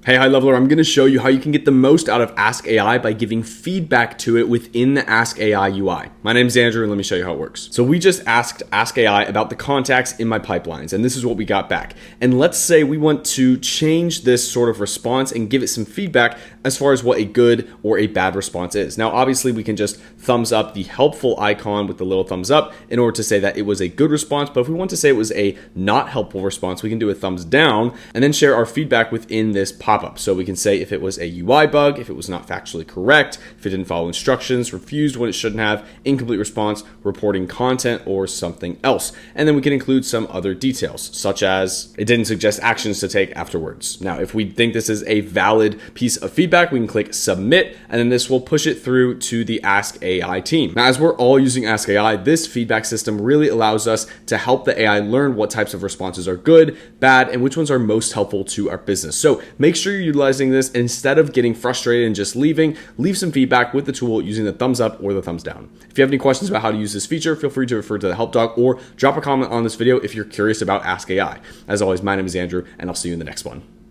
Hey, high leveler, I'm going to show you how you can get the most out of Ask AI by giving feedback to it within the Ask AI UI. My name is Andrew, and let me show you how it works. So we just asked Ask AI about the contacts in my pipelines, and this is what we got back. And let's say we want to change this sort of response and give it some feedback as far as what a good or a bad response is. Now, obviously, we can just thumbs up the helpful icon with the little thumbs up in order to say that it was a good response. But if we want to say it was a not helpful response, we can do a thumbs down and then share our feedback within this pop-up. So we can say if it was a UI bug, if it was not factually correct, if it didn't follow instructions, refused when it shouldn't have, incomplete response, reporting content, or something else. And then we can include some other details, such as it didn't suggest actions to take afterwards. Now, if we think this is a valid piece of feedback, we can click submit, and then this will push it through to the Ask AI team. Now, as we're all using Ask AI, this feedback system really allows us to help the AI learn what types of responses are good, bad, and which ones are most helpful to our business. So make sure you're utilizing this. Instead of getting frustrated and just leave some feedback with the tool using the thumbs up or the thumbs down. If you have any questions about how to use this feature, feel free to refer to the help doc or drop a comment on this video if you're curious about Ask AI. As always, my name is Andrew, and I'll see you in the next one.